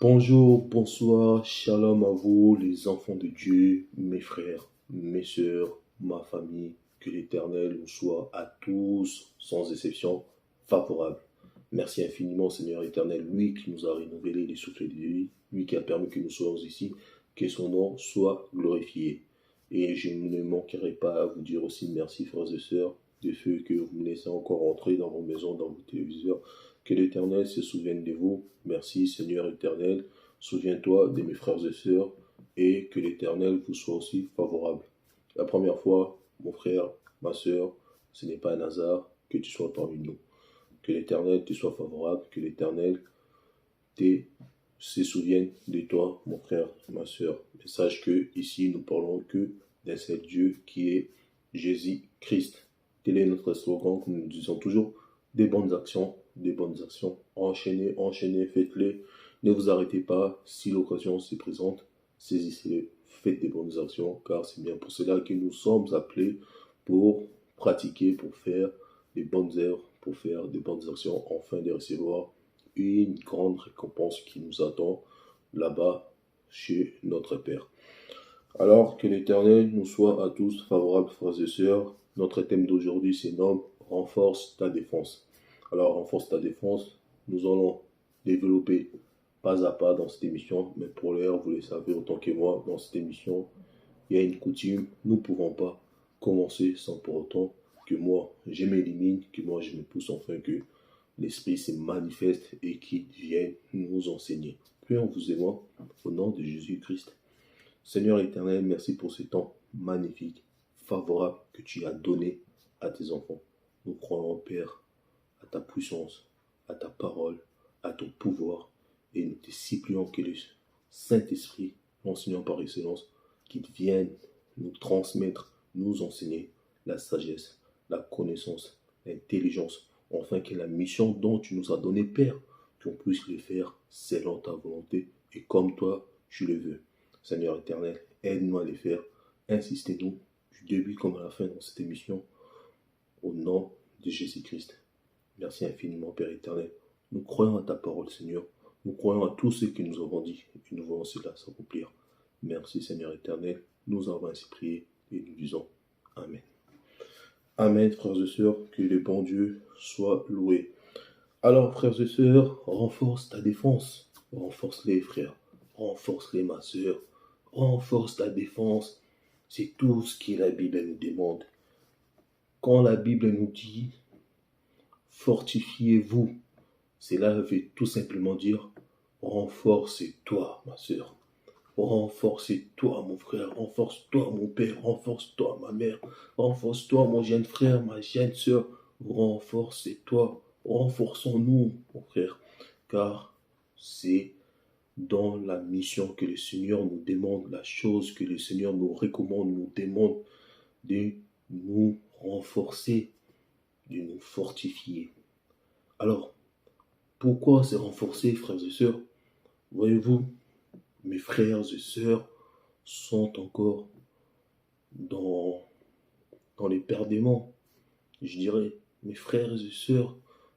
Bonjour, bonsoir, shalom à vous, les enfants de Dieu, mes frères, mes sœurs, ma famille. Que l'Éternel nous soit à tous, sans exception, favorable. Merci infiniment, Seigneur éternel, lui qui nous a renouvelé les souffles de vie, lui qui a permis que nous soyons ici, que son nom soit glorifié. Et je ne manquerai pas à vous dire aussi merci, frères et sœurs, de feu que vous me laissez encore entrer dans vos maisons, dans vos téléviseurs. Que l'Éternel se souvienne de vous. Merci, Seigneur éternel. Souviens-toi de mes frères et sœurs et que l'Éternel vous soit aussi favorable. La première fois, mon frère, ma sœur, ce n'est pas un hasard que tu sois parmi nous. Que l'Éternel te soit favorable, que l'Éternel se souvienne de toi, mon frère, ma sœur. Mais sache que ici, nous parlons que d'un seul Dieu qui est Jésus-Christ. Tel est notre slogan, comme nous disons toujours, des bonnes actions, des bonnes actions. Enchaînez, enchaînez, faites-les. Ne vous arrêtez pas. Si l'occasion se présente, saisissez-les. Faites des bonnes actions, car c'est bien pour cela que nous sommes appelés pour pratiquer, pour faire des bonnes œuvres, pour faire des bonnes actions, afin de recevoir une grande récompense qui nous attend là-bas chez notre Père. Alors que l'Éternel nous soit à tous favorables, frères et sœurs. Notre thème d'aujourd'hui se nomme « Renforce ta défense ». Alors, renforce ta défense, nous allons développer pas à pas dans cette émission, mais pour l'heure, vous le savez autant que moi, dans cette émission, il y a une coutume, nous ne pouvons pas commencer sans pour autant que moi, je m'élimine, que moi, je me pousse, enfin que l'Esprit se manifeste et qu'il vienne nous enseigner. Prions vous et moi, au nom de Jésus-Christ. Seigneur éternel, merci pour ce temps magnifique, favorable que tu as donné à tes enfants. Nous croyons, Père, à ta puissance, à ta parole, à ton pouvoir, et nous te supplions que le Saint-Esprit, l'enseignant par excellence, qu'il vienne nous transmettre, nous enseigner la sagesse, la connaissance, l'intelligence, afin que la mission dont tu nous as donné, Père, qu'on puisse le faire selon ta volonté et comme toi tu le veux. Seigneur éternel, aide-nous à les faire. Insistez-nous du début comme à la fin dans cette émission. Au nom de Jésus-Christ. Merci infiniment, Père éternel. Nous croyons à ta parole, Seigneur. Nous croyons à tout ce que nous avons dit et nous voyons cela s'accomplir. Merci, Seigneur éternel. Nous avons ainsi prié et nous disons Amen. Amen, frères et sœurs. Que le bon Dieu soit loué. Alors, frères et sœurs, renforce ta défense. Renforce-les, frères. Renforce-les, ma sœur. Renforce ta défense. C'est tout ce que la Bible nous demande. Quand la Bible nous dit fortifiez-vous, cela veut tout simplement dire renforce-toi, ma sœur. Renforce-toi, mon frère. Renforce-toi, mon père. Renforce-toi, ma mère. Renforce-toi, mon jeune frère, ma jeune sœur. Renforce-toi. Renforçons-nous, mon frère. Car c'est dans la mission que le Seigneur nous demande, la chose que le Seigneur nous recommande, nous demande de nous renforcer, de nous fortifier. Alors, pourquoi se renforcer, frères et sœurs? Voyez-vous, mes frères et sœurs sont encore dans l'éperdument. Je dirais, mes frères et sœurs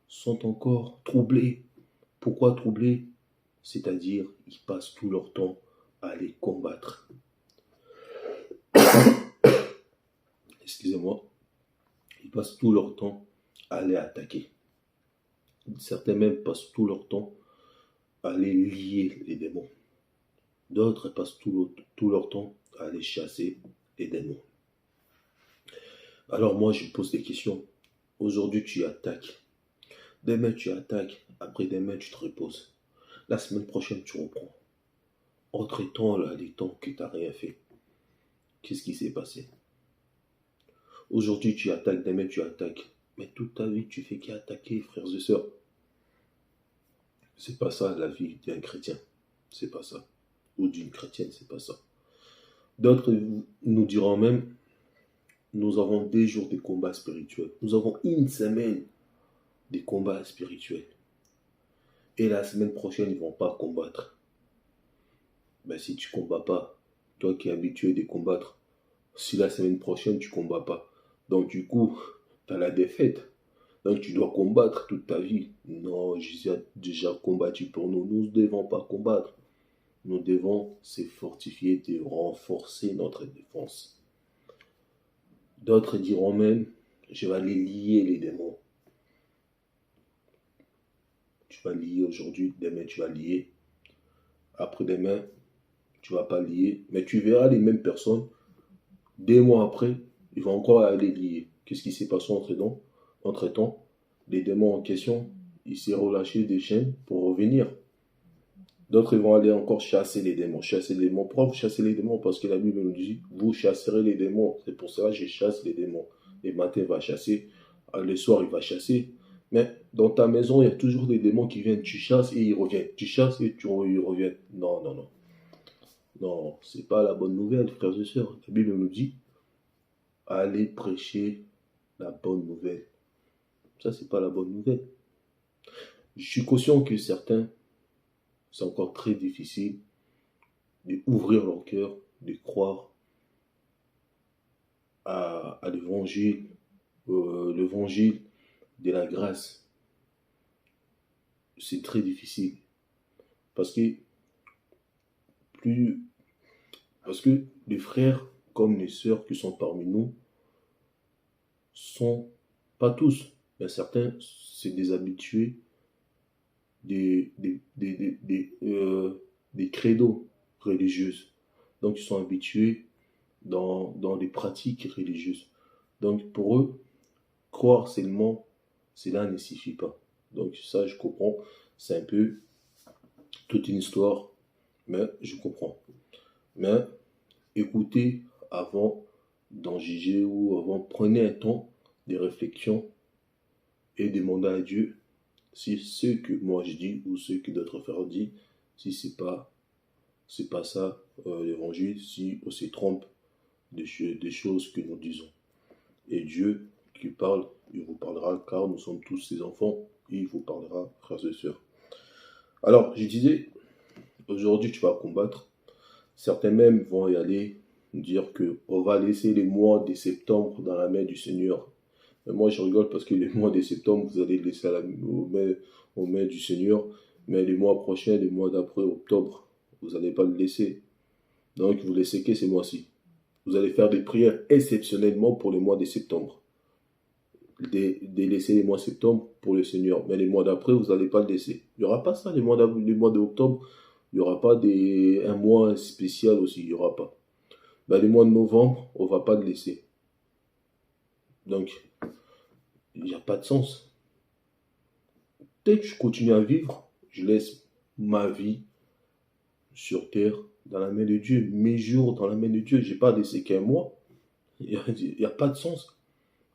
sont encore troublés. Pourquoi troublés? C'est-à-dire, ils passent tout leur temps à les combattre. Excusez-moi. Ils passent tout leur temps à les attaquer. Certains même passent tout leur temps à aller lier les démons. D'autres passent tout leur temps à aller chasser les démons. Alors moi, je pose des questions. Aujourd'hui, tu attaques. Demain, tu attaques. Après-demain, tu te reposes. La semaine prochaine, tu reprends. Entre-temps, là, les temps que tu n'as rien fait. Qu'est-ce qui s'est passé? Aujourd'hui, tu attaques. Demain, tu attaques. Mais toute ta vie, tu fais qu'attaquer, frères et sœurs. C'est pas ça la vie d'un chrétien. C'est pas ça. Ou d'une chrétienne, c'est pas ça. D'autres nous diront même, nous avons des jours de combats spirituels. Nous avons une semaine de combats spirituels. Et la semaine prochaine, ils ne vont pas combattre. Ben, si tu ne combats pas, toi qui es habitué de combattre, si la semaine prochaine, tu ne combats pas, donc du coup, tu as la défaite. Donc tu dois combattre toute ta vie. Non, Jésus a déjà combattu pour nous. Nous ne devons pas combattre. Nous devons se fortifier et renforcer notre défense. D'autres diront même, je vais aller lier les démons. Tu vas lier aujourd'hui, demain tu vas lier. Après-demain, tu ne vas pas lier. Mais tu verras les mêmes personnes, 2 mois après, ils vont encore aller lier. Qu'est-ce qui s'est passé entre-temps? Les démons en question, ils s'est relâché des chaînes pour revenir. D'autres vont aller encore chasser les démons. Chasser les démons. Pourquoi vous chassez les démons? Parce que la Bible nous dit, vous chasserez les démons. C'est pour ça que je chasse les démons. Le matin, il va chasser. Le soir, il va chasser. Mais dans ta maison, il y a toujours des démons qui viennent. Tu chasses et ils reviennent. Tu chasses et ils reviennent. Non, non, non. Non, c'est pas la bonne nouvelle, frères et sœurs. La Bible nous dit, allez prêcher la bonne nouvelle. Ça, c'est pas la bonne nouvelle. Je suis conscient que certains, c'est encore très difficile d'ouvrir leur cœur, de croire à l'évangile de la grâce. C'est très difficile. Parce que les frères comme les sœurs qui sont parmi nous sont, pas tous, mais certains, c'est des habitués des credos religieuses. Donc, ils sont habitués dans des pratiques religieuses. Donc, pour eux, croire seulement, cela ne suffit pas. Donc, ça, je comprends. C'est un peu toute une histoire, mais je comprends. Mais écoutez avant d'en juger ou avant, prenez un temps de réflexion et demandez à Dieu si ce que moi je dis ou ce que d'autres frères disent, si c'est pas ça l'évangile, si on se trompe des choses que nous disons. Et Dieu qui parle, il vous parlera car nous sommes tous ses enfants, et il vous parlera, frères et sœurs. Alors, je disais, aujourd'hui tu vas combattre. Certains même vont y aller dire qu'on va laisser les mois de septembre dans la main du Seigneur. Mais moi je rigole parce que les mois de septembre, vous allez le laisser aux mains du Seigneur. Mais les mois prochains, les mois d'après, octobre, vous n'allez pas le laisser. Donc vous laissez que ces mois-ci. Vous allez faire des prières exceptionnellement pour les mois de septembre. De laisser les mois de septembre pour le Seigneur. Mais les mois d'après, vous n'allez pas le laisser. Il n'y aura pas ça, les mois d'octobre. Il n'y aura pas un mois spécial aussi. Il n'y aura pas. Les mois de novembre, on ne va pas le laisser. Donc, il n'y a pas de sens. Dès que je continue à vivre, je laisse ma vie sur terre dans la main de Dieu. Mes jours dans la main de Dieu. Je n'ai pas laissé qu'un mois. Il n'y a pas de sens.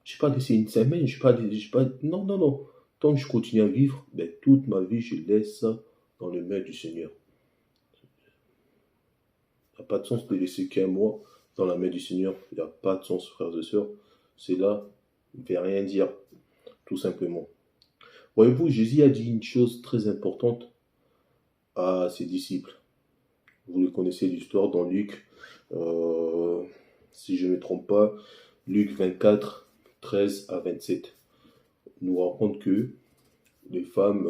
Je n'ai pas laissé une semaine. Non, non, non. Tant que je continue à vivre, toute ma vie, je laisse ça dans les mains du Seigneur. Il n'y a pas de sens de laisser qu'un mois dans la main du Seigneur. Il n'y a pas de sens, frères et sœurs. Cela ne veut rien dire, tout simplement. Voyez-vous, Jésus a dit une chose très importante à ses disciples. Vous le connaissez l'histoire dans Luc, si je ne me trompe pas, Luc 24, 13 à 27. Nous raconte que les femmes,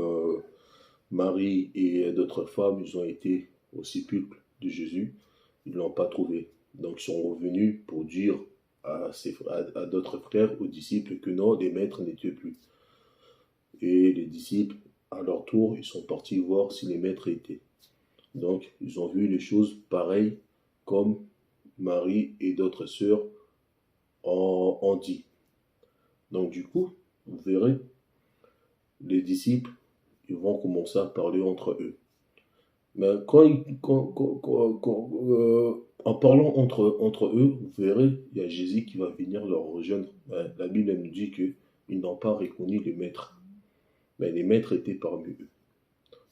Marie et d'autres femmes, ils ont été au sépulcre de Jésus. Ils ne l'ont pas trouvé. Donc ils sont revenus pour dire à d'autres frères, aux disciples, que non, les maîtres n'étaient plus. Et les disciples, à leur tour, ils sont partis voir si les maîtres étaient. Donc, ils ont vu les choses pareilles comme Marie et d'autres sœurs ont dit. Donc, du coup, vous verrez, les disciples, ils vont commencer à parler entre eux. Mais en parlant entre eux, vous verrez, il y a Jésus qui va venir leur rejoindre. La Bible nous dit qu'ils n'ont pas reconnu les maîtres. Mais les maîtres étaient parmi eux.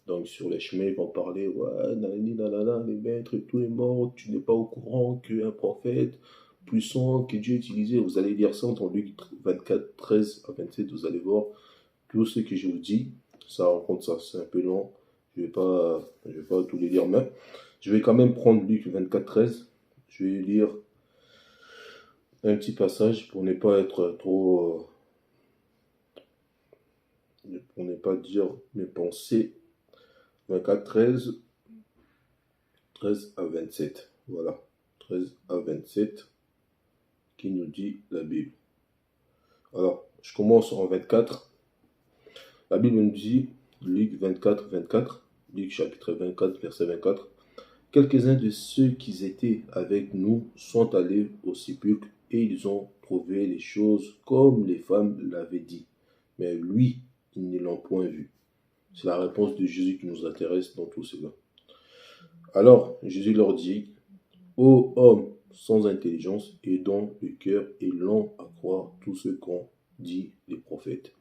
Donc sur les chemins, ils vont parler, ouais, les maîtres, tout est mort, tu n'es pas au courant qu'un prophète puissant que Dieu utilisait. Vous allez lire ça dans Luc 24, 13 à 27, vous allez voir tout ce que je vous dis. Ça rencontre ça, c'est un peu long, je vais pas tout les lire, mais je vais quand même prendre Luc 24, 13. Je vais lire un petit passage pour ne pas être trop pour ne pas dire mes pensées. 24, 13 à 27. Voilà, 13 à 27, qui nous dit la Bible. Alors, je commence en 24. La Bible nous dit, Luc 24, 24, Luc chapitre 24, verset 24. Quelques-uns de ceux qui étaient avec nous sont allés au sépulcre et ils ont trouvé les choses comme les femmes l'avaient dit. Mais lui, ils ne l'ont point vu. C'est la réponse de Jésus qui nous intéresse dans tout cela. Alors, Jésus leur dit, ô hommes sans intelligence et dont le cœur est lent à croire tout ce qu'ont dit les prophètes.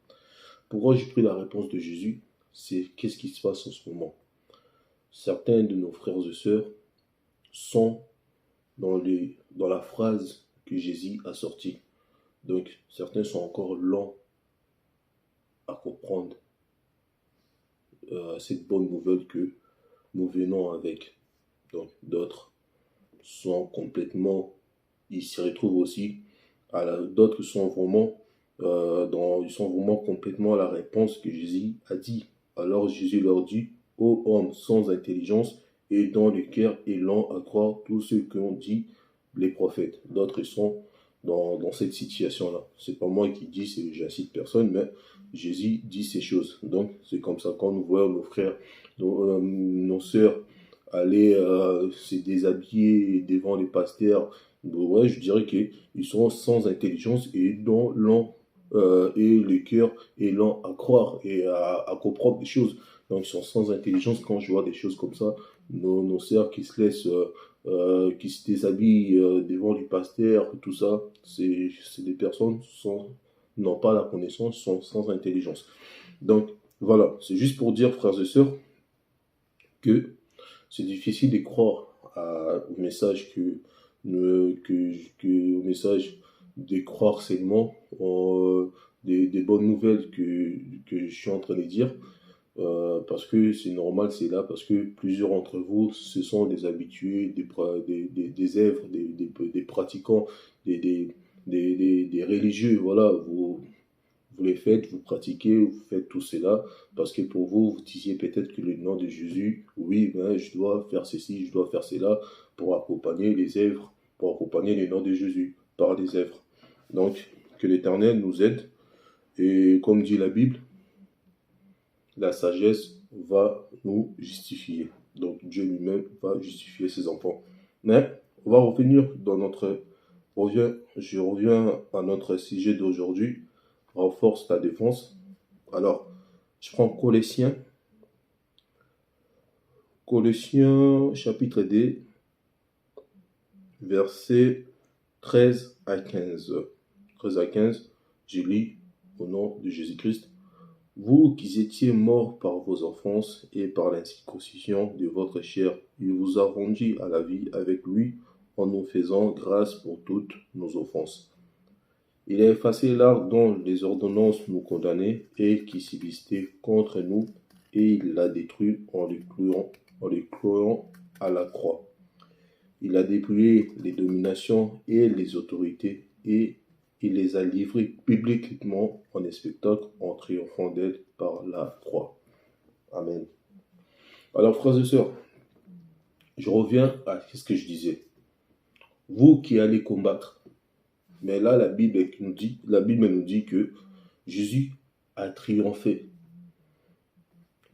Pourquoi j'ai pris la réponse de Jésus? C'est qu'est-ce qui se passe en ce moment? Certains de nos frères et sœurs sont dans la phrase que Jésus a sortie. Donc, certains sont encore lents à comprendre cette bonne nouvelle que nous venons avec. Donc, d'autres sont complètement, ils s'y retrouvent aussi, d'autres sont vraiment, ils sont vraiment complètement à la réponse que Jésus a dit. Alors Jésus leur dit, ô hommes sans intelligence et dont le cœur est lent à croire tout ce qu'ont dit les prophètes. D'autres sont dans cette situation-là. C'est pas moi qui dis, j'incite personne, mais Jésus dit ces choses. Donc c'est comme ça quand nous voyons nos frères, nos sœurs aller se déshabiller devant les pasteurs, ouais, je dirais qu'ils sont sans intelligence et dont et le cœur est lent à croire et à comprendre des choses. Donc ils sont sans intelligence. Quand je vois des choses comme ça, nos sœurs qui se laissent, qui se déshabillent devant les pasteurs, tout ça, c'est des personnes qui n'ont pas la connaissance, sont sans intelligence. Donc voilà, c'est juste pour dire, frères et sœurs, que c'est difficile de croire au message au message de croire seulement des bonnes nouvelles que je suis en train de dire, parce que c'est normal, c'est là, parce que plusieurs d'entre vous, ce sont des habitués, des œuvres, des pratiquants, des religieux, voilà, vous les faites, vous pratiquez, vous faites tout cela, parce que pour vous, vous disiez peut-être que le nom de Jésus, oui, ben, je dois faire ceci, je dois faire cela, pour accompagner les œuvres, pour accompagner le nom de Jésus, par les œuvres. Donc, que l'Éternel nous aide, et comme dit la Bible, la sagesse va nous justifier. Donc, Dieu lui-même va justifier ses enfants. Mais, on va revenir je reviens à notre sujet d'aujourd'hui, renforce ta défense. Alors, je prends Colossiens chapitre 2, versets 13 à 15. 13 à 15, je lis au nom de Jésus-Christ. Vous qui étiez morts par vos offenses et par l'incirconcision de votre chair, il vous a rendus à la vie avec lui en nous faisant grâce pour toutes nos offenses. Il a effacé l'arc dont les ordonnances nous condamnaient et qui subsistait contre nous, et il l'a détruit en le clouant à la croix. Il a dépouillé les dominations et les autorités, et il les a livrées publiquement en spectacle en triomphant d'elles par la croix. Amen. Alors, frères et sœurs, je reviens à ce que je disais. Vous qui allez combattre, mais là, la Bible nous dit que Jésus a triomphé.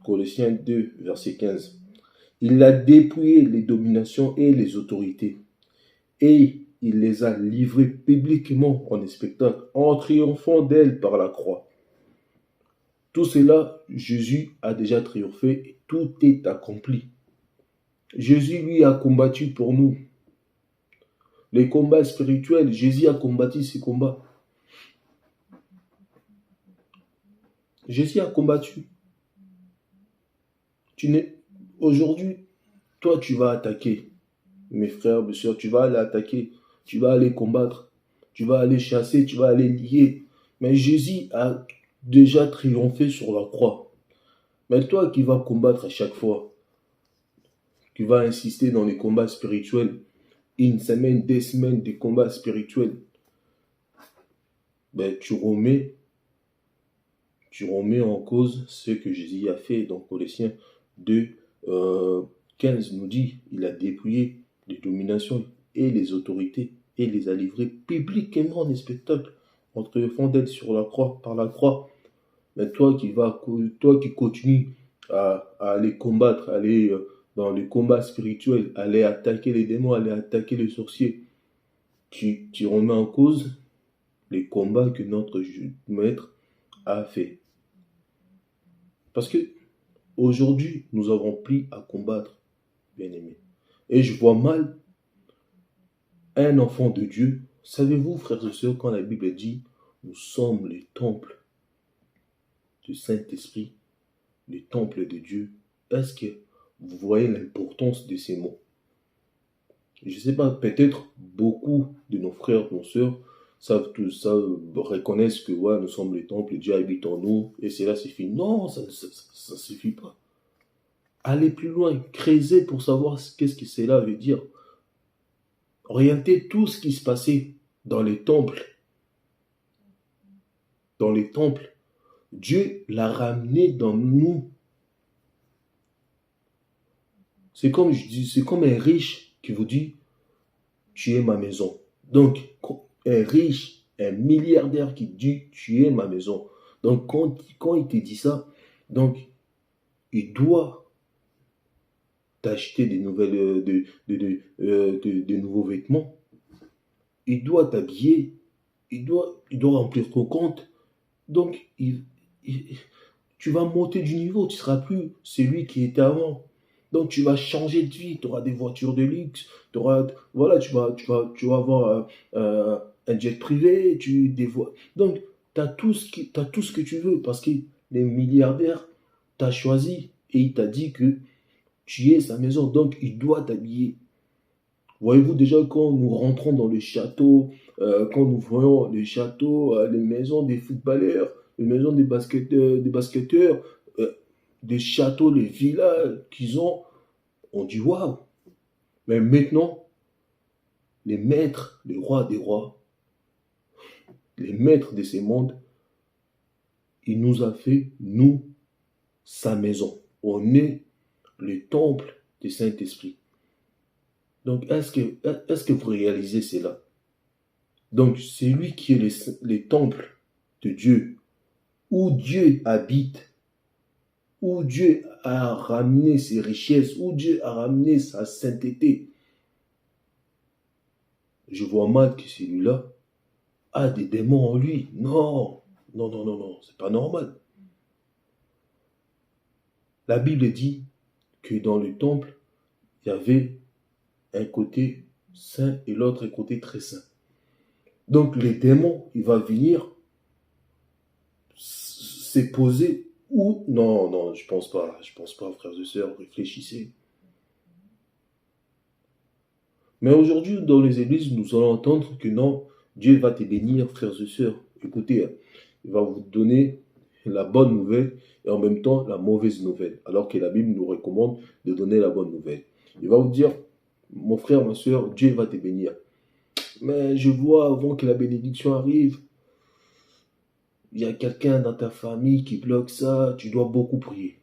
Colossiens 2, verset 15. Il a dépouillé les dominations et les autorités. Et il les a livrées publiquement en spectacle, en triomphant d'elles par la croix. Tout cela, Jésus a déjà triomphé et tout est accompli. Jésus, lui, a combattu pour nous. Les combats spirituels, Jésus a combattu ces combats. Jésus a combattu. Aujourd'hui, toi, tu vas attaquer. Mes frères, mes soeurs, tu vas aller attaquer. Tu vas aller combattre. Tu vas aller chasser. Tu vas aller lier. Mais Jésus a déjà triomphé sur la croix. Mais toi qui vas combattre à chaque fois, qui vas insister dans les combats spirituels, une semaine, 2 semaines de combats spirituels, ben, tu remets tu remets en cause ce que Jésus a fait. Dans Colossiens 2, 15 nous dit, il a dépouillé les dominations et les autorités et les a livrés publiquement en spectacle en triomphant d'être sur la croix, par la croix. Mais toi qui continues à aller combattre, aller dans les combats spirituels, aller attaquer les démons, aller attaquer les sorciers, tu remets en cause les combats que notre maître a fait. Parce que aujourd'hui, nous avons pris à combattre, bien-aimés. Et je vois mal un enfant de Dieu. Savez-vous, frères et sœurs, quand la Bible dit « Nous sommes les temples du Saint-Esprit, les temples de Dieu », est-ce que vous voyez l'importance de ces mots? Je ne sais pas, peut-être beaucoup de nos frères, nos sœurs savent tout ça, reconnaissent que ouais, nous sommes les temples, Dieu habite en nous, et cela suffit. Non, ça ne suffit pas. Allez plus loin, creusez pour savoir qu'est-ce que cela veut dire. Orientez tout ce qui se passait dans les temples. Dans les temples, Dieu l'a ramené dans nous. C'est comme je dis, c'est comme un riche qui vous dit, tu es ma maison. Donc, un riche, un milliardaire qui dit, tu es ma maison. Donc, quand il te dit ça, donc, il doit t'acheter des nouvelles, de nouveaux vêtements. Il doit t'habiller. Il doit remplir ton compte. Donc, tu vas monter du niveau. Tu ne seras plus celui qui était avant. Donc, tu vas changer de vie. Tu auras des voitures de luxe. Tu vas avoir un jet privé. Donc, tu as tout ce que tu veux. Parce que les milliardaires t'ont choisi. Et il t'a dit que tu es sa maison. Donc, il doit t'habiller. Voyez-vous déjà quand nous rentrons dans le château, quand nous voyons les châteaux, les maisons des footballeurs, les maisons des basketteurs, des châteaux, les villas qu'ils ont, on dit waouh. Mais maintenant, les maîtres, les rois des rois, les maîtres de ces mondes, il nous a fait, nous, sa maison. On est le temple du Saint-Esprit. Donc, est-ce que vous réalisez cela? Donc, c'est lui qui est les temples de Dieu, où Dieu habite, où Dieu a ramené ses richesses, où Dieu a ramené sa sainteté. Je vois mal que celui-là a des démons en lui. Non, c'est pas normal. La Bible dit que dans le temple, il y avait un côté saint et l'autre un côté très saint. Donc les démons, il va venir se poser où? Non, je pense pas, frères et sœurs, réfléchissez. Mais aujourd'hui, dans les églises, nous allons entendre que non, Dieu va te bénir, frères et sœurs. Écoutez, il va vous donner la bonne nouvelle et en même temps la mauvaise nouvelle, alors que la Bible nous recommande de donner la bonne nouvelle. Il va vous dire, mon frère, ma sœur, Dieu va te bénir. Mais je vois, avant que la bénédiction arrive, il y a quelqu'un dans ta famille qui bloque ça, tu dois beaucoup prier.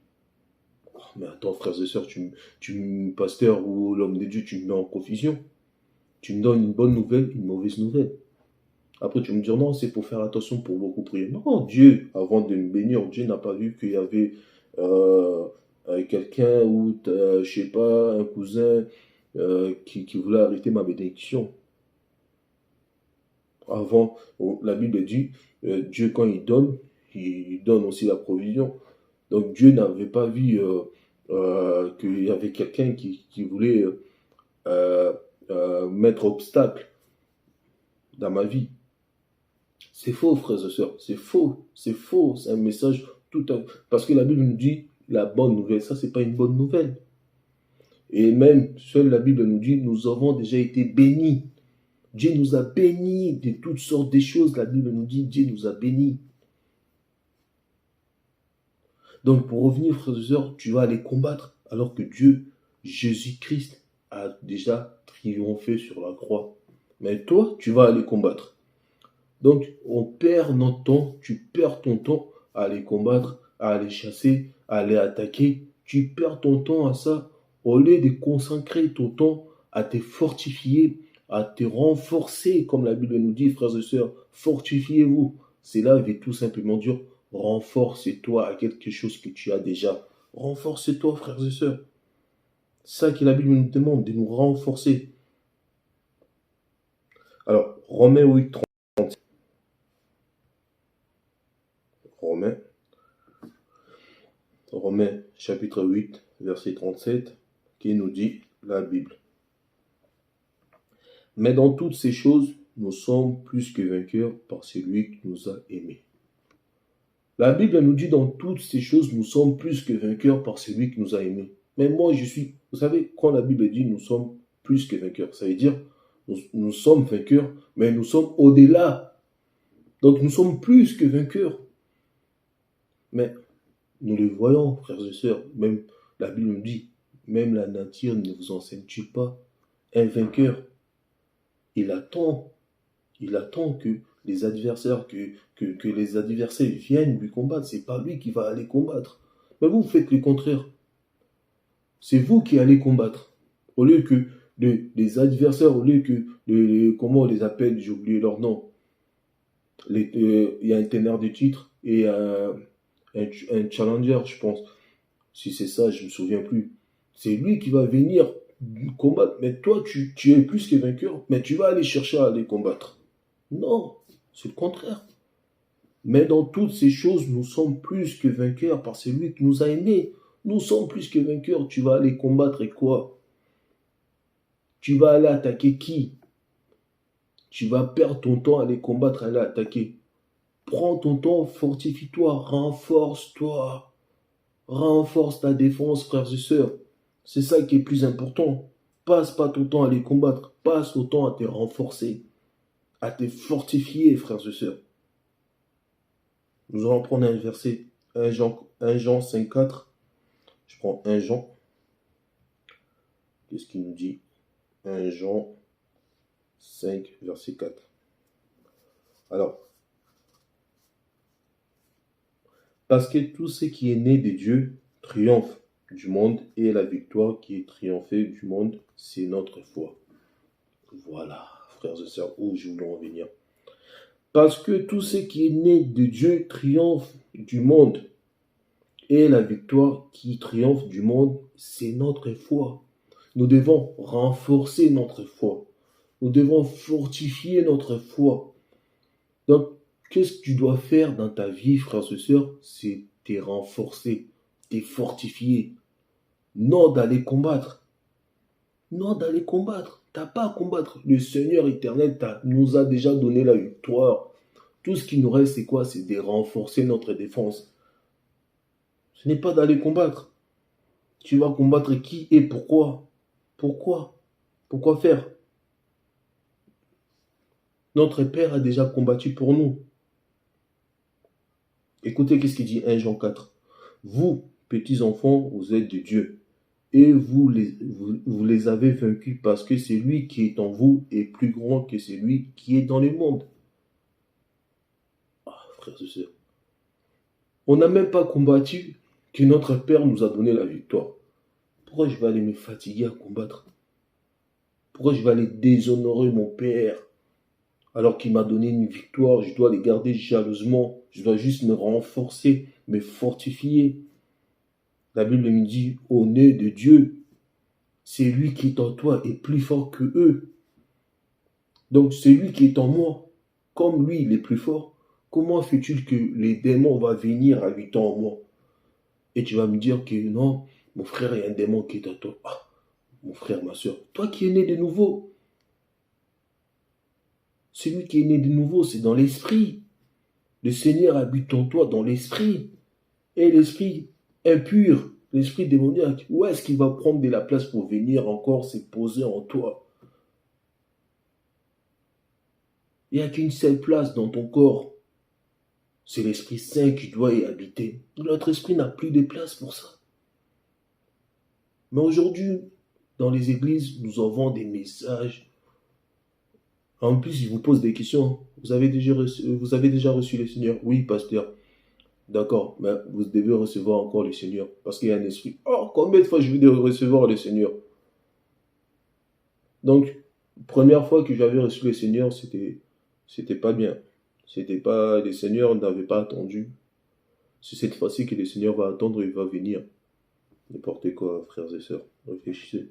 Oh, mais attends, frères et sœurs, pasteur ou l'homme de Dieu, tu me mets en confusion. Tu me donnes une bonne nouvelle, une mauvaise nouvelle. Après, tu me dis, non, c'est pour faire attention, pour beaucoup prier. Non, Dieu, avant de me bénir, Dieu n'a pas vu qu'il y avait quelqu'un ou, je sais pas, un cousin qui voulait arrêter ma bénédiction. Avant, la Bible dit, Dieu, quand il donne aussi la provision. Donc, Dieu n'avait pas vu qu'il y avait quelqu'un qui voulait mettre obstacle dans ma vie. C'est faux, frères et sœurs, c'est faux, c'est un message parce que la Bible nous dit la bonne nouvelle, ça c'est pas une bonne nouvelle. Et même, seule la Bible nous dit, nous avons déjà été bénis. Dieu nous a bénis de toutes sortes de choses, la Bible nous dit, Dieu nous a bénis. Donc pour revenir, frères et sœurs, tu vas aller combattre, alors que Dieu, Jésus-Christ, a déjà triomphé sur la croix. Mais toi, tu vas aller combattre. Donc, on perd notre temps, tu perds ton temps à aller combattre, à aller chasser, à aller attaquer. Tu perds ton temps à ça au lieu de consacrer ton temps à te fortifier, à te renforcer, comme la Bible nous dit, frères et sœurs, fortifiez-vous. Cela veut tout simplement dire renforce-toi à quelque chose que tu as déjà. Renforce-toi, frères et sœurs. C'est ça que la Bible nous demande, de nous renforcer. Alors, Romains 8, 30. Romains chapitre 8, verset 37, qui nous dit la Bible. Mais dans toutes ces choses, nous sommes plus que vainqueurs par celui qui nous a aimés. La Bible nous dit dans toutes ces choses, nous sommes plus que vainqueurs par celui qui nous a aimés. Mais moi, vous savez, quand la Bible dit nous sommes plus que vainqueurs, ça veut dire nous sommes vainqueurs, mais nous sommes au-delà. Donc nous sommes plus que vainqueurs. Mais nous le voyons, frères et sœurs, même la Bible nous dit, même la nature ne vous enseigne-t-il pas, un vainqueur, il attend que les adversaires, que les adversaires viennent lui combattre. C'est pas lui qui va aller combattre. Mais vous faites le contraire. C'est vous qui allez combattre. Au lieu que les adversaires, au lieu que, comment on les appelle, j'ai oublié leur nom. Il y a un teneur de titre et un challenger, je pense. Si c'est ça, je me souviens plus. C'est lui qui va venir combattre. Mais toi, tu es plus que vainqueur, mais tu vas aller chercher à aller combattre. Non, c'est le contraire. Mais dans toutes ces choses, nous sommes plus que vainqueurs par celui qui nous a aimés. Nous sommes plus que vainqueurs. Tu vas aller combattre et quoi? Tu vas aller attaquer qui? Tu vas perdre ton temps à aller combattre, à aller attaquer. Prends ton temps, fortifie-toi, renforce-toi. Renforce ta défense, frères et sœurs. C'est ça qui est plus important. Passe pas ton temps à aller combattre. Passe ton temps à te renforcer, à te fortifier, frères et sœurs. Nous allons prendre un verset, 1 Jean 5, 4. Je prends 1 Jean. Qu'est-ce qu'il nous dit? 1 Jean 5, verset 4. Alors, parce que tout ce qui est né de Dieu triomphe du monde, et la victoire qui est triomphée du monde, c'est notre foi. Voilà, frères et sœurs, où je voulais en venir. Parce que tout ce qui est né de Dieu triomphe du monde, et la victoire qui triomphe du monde, c'est notre foi. Nous devons renforcer notre foi. Nous devons fortifier notre foi. Donc, qu'est-ce que tu dois faire dans ta vie, frères et sœurs? C'est te renforcer, te fortifier. Non d'aller combattre. Non d'aller combattre. Tu n'as pas à combattre. Le Seigneur éternel nous a déjà donné la victoire. Tout ce qui nous reste, c'est quoi? C'est de renforcer notre défense. Ce n'est pas d'aller combattre. Tu vas combattre qui et pourquoi? Pourquoi? Pourquoi faire? Notre Père a déjà combattu pour nous. Écoutez qu'est-ce qu'il dit 1 Jean 4. Vous, petits enfants, vous êtes de Dieu. Et vous les avez vaincus parce que celui qui est en vous est plus grand que celui qui est dans le monde. Ah, frères et sœurs. On n'a même pas combattu que notre Père nous a donné la victoire. Pourquoi je vais aller me fatiguer à combattre? Pourquoi je vais aller déshonorer mon Père alors qu'il m'a donné une victoire? Je dois les garder jalousement. Je dois juste me renforcer, me fortifier. La Bible me dit, au nez de Dieu, c'est lui qui est en toi est plus fort que eux. Donc celui qui est en moi, comme lui il est plus fort, comment fait-il que les démons vont venir habiter en moi? Et tu vas me dire que non, mon frère, il y a un démon qui est en toi. Ah, mon frère, ma soeur, toi qui es né de nouveau, celui qui est né de nouveau, c'est dans l'esprit. Le Seigneur habite en toi dans l'esprit. Et l'esprit impur, l'esprit démoniaque, où est-ce qu'il va prendre de la place pour venir encore se poser en toi? Il n'y a qu'une seule place dans ton corps. C'est l'Esprit Saint qui doit y habiter. Notre esprit n'a plus de place pour ça. Mais aujourd'hui, dans les églises, nous avons des messages. En plus, ils vous posent des questions. Vous avez déjà reçu le Seigneur? Oui, pasteur. D'accord, mais vous devez recevoir encore le Seigneur. Parce qu'il y a un esprit. Oh, combien de fois je vais recevoir le Seigneur? Donc, première fois que j'avais reçu le Seigneur, c'était pas bien. C'était pas, le Seigneur n'avait pas attendu. C'est cette fois-ci que le Seigneur va attendre, il va venir. N'importe quoi, frères et sœurs. Réfléchissez.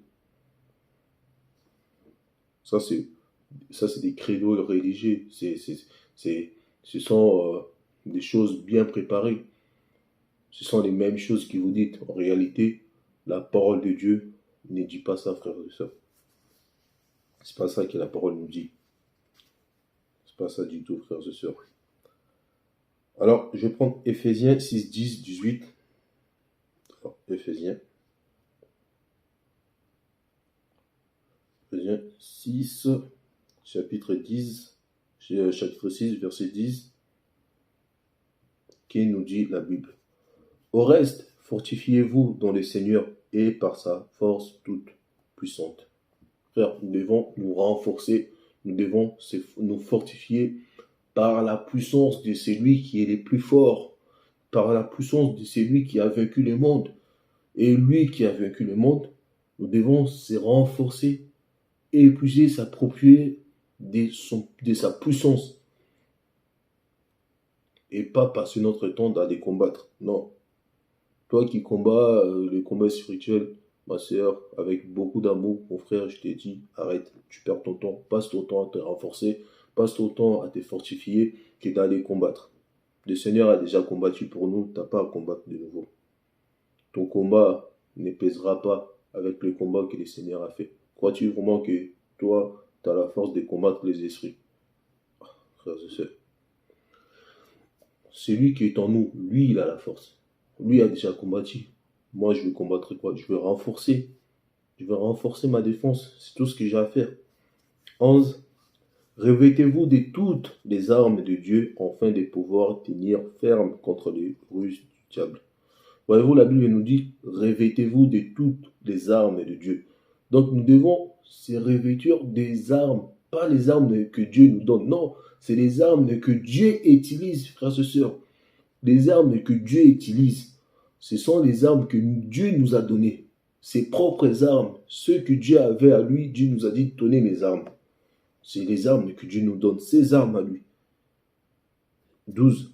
Ça, c'est, ça, c'est des credos religieux. Ce sont des choses bien préparées. Ce sont les mêmes choses que vous dites. En réalité, la parole de Dieu ne dit pas ça, frères et sœurs. C'est pas ça que la parole nous dit. C'est pas ça du tout, frères et sœurs. Alors, je vais prendre Éphésiens 6, 10, 18. Alors, Éphésiens 6, chapitre 10, chapitre 6, verset 10, qui nous dit la Bible. Au reste, fortifiez-vous dans le Seigneur et par sa force toute puissante. Frère, nous devons nous renforcer, nous devons nous fortifier par la puissance de celui qui est le plus fort, par la puissance de celui qui a vaincu le monde. Et lui qui a vaincu le monde, nous devons se renforcer et épuiser, s'approprier de sa puissance. Et pas passer notre temps d'aller combattre. Non. Toi qui combats le combat spirituel, ma sœur, avec beaucoup d'amour, mon frère, je t'ai dit, arrête, tu perds ton temps, passe ton temps à te renforcer, passe ton temps à te fortifier, que d'aller combattre. Le Seigneur a déjà combattu pour nous, tu n'as pas à combattre de nouveau. Ton combat ne pèsera pas avec le combat que le Seigneur a fait. Crois-tu vraiment que toi, tu as la force de combattre les esprits? Frères et sœurs. Celui qui est en nous, lui, il a la force. Lui a déjà combattu. Moi, je vais combattre quoi? Je vais renforcer. Je vais renforcer ma défense. C'est tout ce que j'ai à faire. 11. Revêtez-vous de toutes les armes de Dieu afin de pouvoir tenir ferme contre les ruses du diable. Voyez-vous, la Bible nous dit, revêtez-vous de toutes les armes de Dieu. Donc nous devons se revêtir des armes, pas les armes que Dieu nous donne. Non, c'est les armes que Dieu utilise, frères et sœurs. Les armes que Dieu utilise, ce sont les armes que Dieu nous a données. Ses propres armes, ceux que Dieu avait à lui, Dieu nous a dit, tenez mes armes. C'est les armes que Dieu nous donne, ses armes à lui. 12.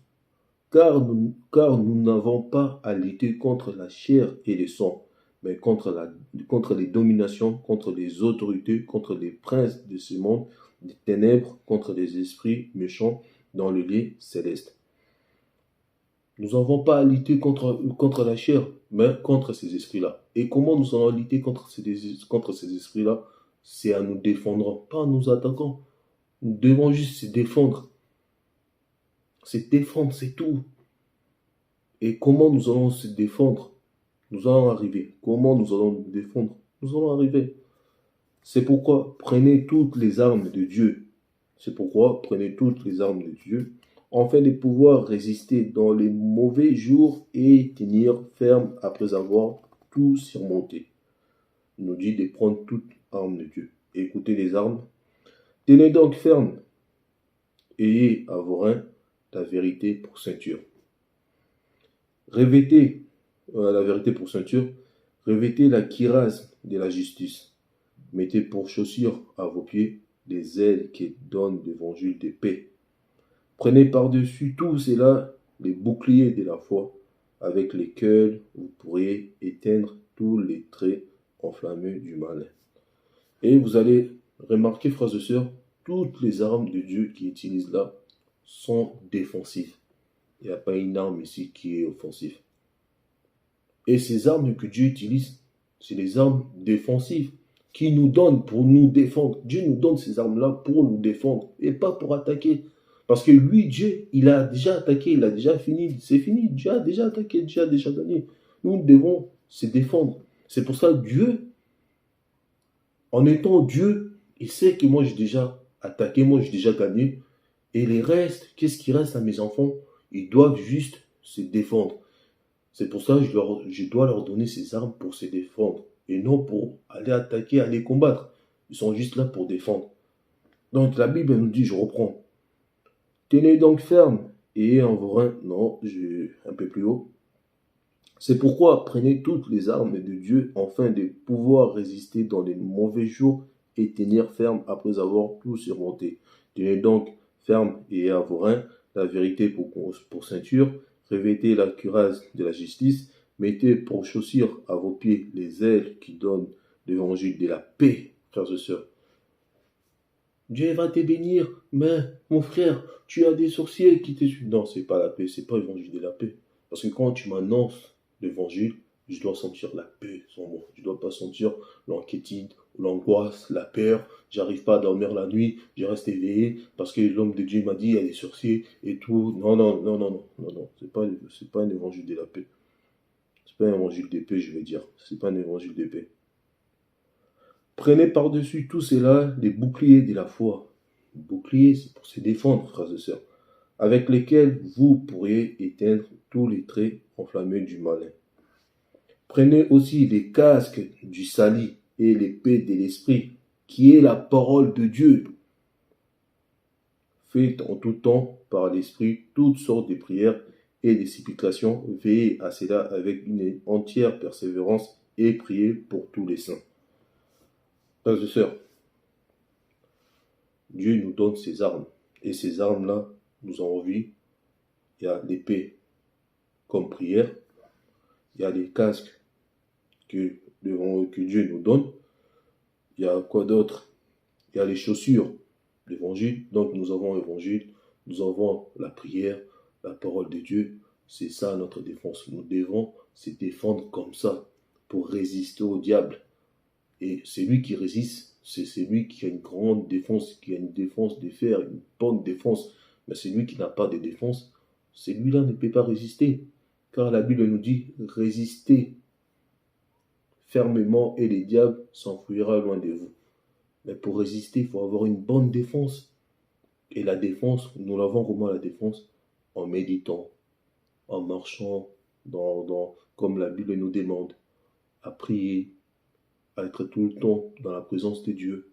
Car nous n'avons pas à lutter contre la chair et le sang, mais contre les dominations, contre les autorités, contre les princes de ce monde, des ténèbres, contre les esprits méchants dans le lieu céleste. Nous n'avons pas à lutter contre la chair, mais contre ces esprits-là. Et comment nous allons lutter contre ces esprits-là? C'est en nous défendant, pas en nous attaquant. Nous devons juste se défendre. Se défendre, c'est tout. Et comment nous allons se défendre? Nous allons arriver. Comment nous allons nous défendre? Nous allons arriver. C'est pourquoi prenez toutes les armes de Dieu. C'est pourquoi prenez toutes les armes de Dieu, afin de pouvoir résister dans les mauvais jours et tenir ferme après avoir tout surmonté. Il nous dit de prendre toutes armes de Dieu. Écoutez les armes. Tenez donc ferme. Ayez à vos reins la vérité pour ceinture. Revêtez la vérité pour ceinture. Revêtez la cuirasse de la justice. Mettez pour chaussures à vos pieds les ailes qui donnent l'évangile de paix. Prenez par-dessus tout cela les boucliers de la foi, avec lesquels vous pourriez éteindre tous les traits enflammés du mal. Et vous allez remarquer, frères et sœurs, toutes les armes de Dieu qu'il utilise là sont défensives. Il n'y a pas une arme ici qui est offensive. Et ces armes que Dieu utilise, c'est des armes défensives qui nous donne pour nous défendre. Dieu nous donne ces armes-là pour nous défendre et pas pour attaquer. Parce que lui, Dieu, il a déjà attaqué, il a déjà fini. C'est fini, Dieu a déjà attaqué, Dieu a déjà gagné. Nous devons se défendre. C'est pour ça que Dieu, en étant Dieu, il sait que moi j'ai déjà attaqué, moi j'ai déjà gagné. Et les restes, qu'est-ce qui reste à mes enfants? Ils doivent juste se défendre. C'est pour ça que je dois leur donner ces armes pour se défendre. Et non pour aller attaquer, aller combattre. Ils sont juste là pour défendre. Donc la Bible nous dit, je reprends. Tenez donc ferme Et en vaudra, non, un peu plus haut. C'est pourquoi prenez toutes les armes de Dieu afin de pouvoir résister dans les mauvais jours et tenir ferme après avoir tout surmonté. Tenez donc ferme et à vos reins la vérité pour ceinture, revêtez la cuirasse de la justice, mettez pour chaussures à vos pieds les ailes qui donnent l'évangile de la paix, frères et sœurs. Dieu va te bénir, mais mon frère, tu as des sorciers qui te suivent. Non, c'est pas la paix, c'est pas l'évangile de la paix. Parce que quand tu m'annonces l'évangile, je dois sentir la paix sur moi. Je dois pas sentir l'inquiétude, l'angoisse, la peur. J'arrive pas à dormir la nuit, je reste éveillé parce que l'homme de Dieu m'a dit il y a des sorciers et tout. Non, non, non, non, non, non, non. C'est pas un évangile de la paix. C'est pas un évangile de paix, je veux dire. C'est pas un évangile de paix. Prenez par-dessus tout cela les boucliers de la foi. Les boucliers, c'est pour se défendre, frères et sœurs, avec lesquels vous pourriez éteindre tous les traits enflammés du malin. Prenez aussi les casques du salut et l'épée de l'esprit, qui est la parole de Dieu. Faites en tout temps par l'esprit toutes sortes de prières et de supplications. Veillez à cela avec une entière persévérance et priez pour tous les saints. Frères et sœurs, Dieu nous donne ses armes. Et ces armes-là, nous avons vu, il y a l'épée comme prière, il y a les casques que Dieu nous donne, il y a quoi d'autre? Il y a les chaussures, l'évangile. Donc nous avons l'évangile, nous avons la prière, la parole de Dieu. C'est ça notre défense. Nous devons se défendre comme ça pour résister au diable. Et c'est lui qui résiste, c'est lui qui a une grande défense, qui a une défense de fer, une bonne défense. Mais c'est lui qui n'a pas de défense, celui-là ne peut pas résister. Car la Bible nous dit, résistez fermement et le diable s'enfuira loin de vous. Mais pour résister, il faut avoir une bonne défense. Et la défense, nous l'avons comment la défense? En méditant, en marchant, comme la Bible nous demande, à prier, à être tout le temps dans la présence de Dieu,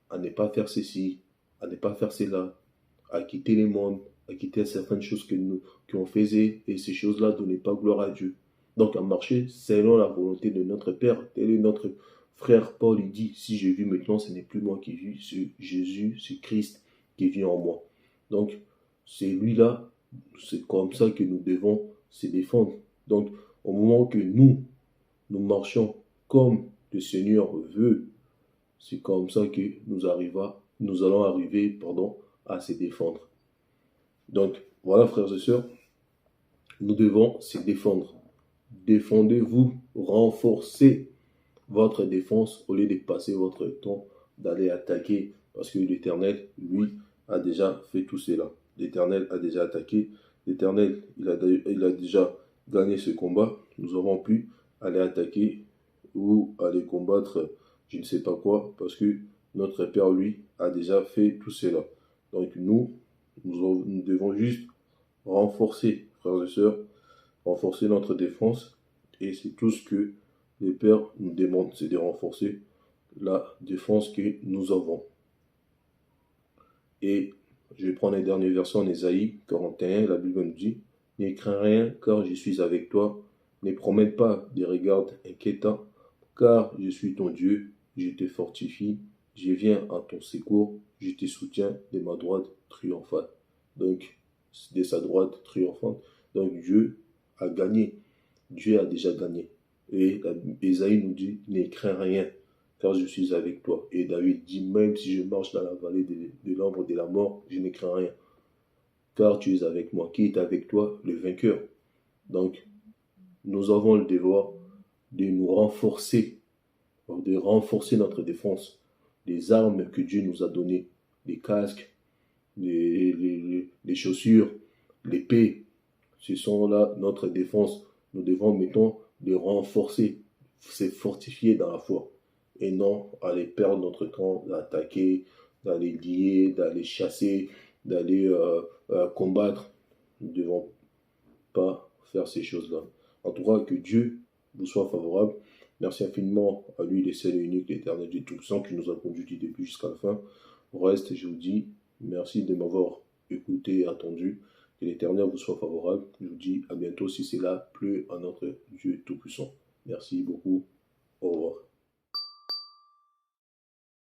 à ne pas faire ceci, à ne pas faire cela, à quitter les mondes, à quitter certaines choses qu'on faisait, et ces choses-là ne donnaient pas gloire à Dieu. Donc à marcher selon la volonté de notre Père. Tel est notre frère Paul, il dit, si je vis maintenant, ce n'est plus moi qui vis, c'est Jésus, c'est Christ qui vit en moi. Donc c'est lui-là, c'est comme ça que nous devons se défendre. Donc au moment que nous marchons comme le Seigneur veut, c'est comme ça que nous allons arriver, à se défendre. Donc, voilà, frères et sœurs, nous devons se défendre. Défendez-vous, renforcez votre défense au lieu de passer votre temps d'aller attaquer, parce que l'Éternel, lui, a déjà fait tout cela. L'Éternel a déjà attaqué. L'Éternel, il a déjà gagné ce combat. Nous avons pu aller attaquer ou aller combattre je ne sais pas quoi, parce que notre Père, lui, a déjà fait tout cela. Donc nous devons juste renforcer, frères et sœurs, renforcer notre défense, et c'est tout ce que les pères nous demandent, c'est de renforcer la défense que nous avons. Et je vais prendre les derniers versets en Ésaïe 41, la Bible nous dit, « Ne crains rien, car je suis avec toi. Ne promène pas des regards inquiétants, car je suis ton Dieu, je te fortifie, je viens à ton secours, je te soutiens de ma droite triomphante. » Donc, de sa droite triomphante. Donc, Dieu a gagné. Dieu a déjà gagné. Et Ésaïe nous dit, ne crains rien, car je suis avec toi. Et David dit, même si je marche dans la vallée de l'ombre de la mort, je ne crains rien, car tu es avec moi. Qui est avec toi? Le vainqueur. Donc, nous avons le devoir de nous renforcer, de renforcer notre défense. Les armes que Dieu nous a données, les casques, les chaussures, l'épée, ce sont là notre défense. Nous devons, mettons, les renforcer, se fortifier dans la foi, et non aller perdre notre temps d'attaquer, d'aller lier, d'aller chasser, d'aller combattre. Nous ne devons pas faire ces choses-là. En tout cas, que Dieu vous soit favorable. Merci infiniment à lui, le seul et unique, l'Éternel Dieu Tout-Puissant, qui nous a conduits du début jusqu'à la fin. Au reste, je vous dis merci de m'avoir écouté et attendu. Que l'Éternel vous soit favorable. Je vous dis à bientôt si cela pleut à notre Dieu Tout-Puissant. Merci beaucoup.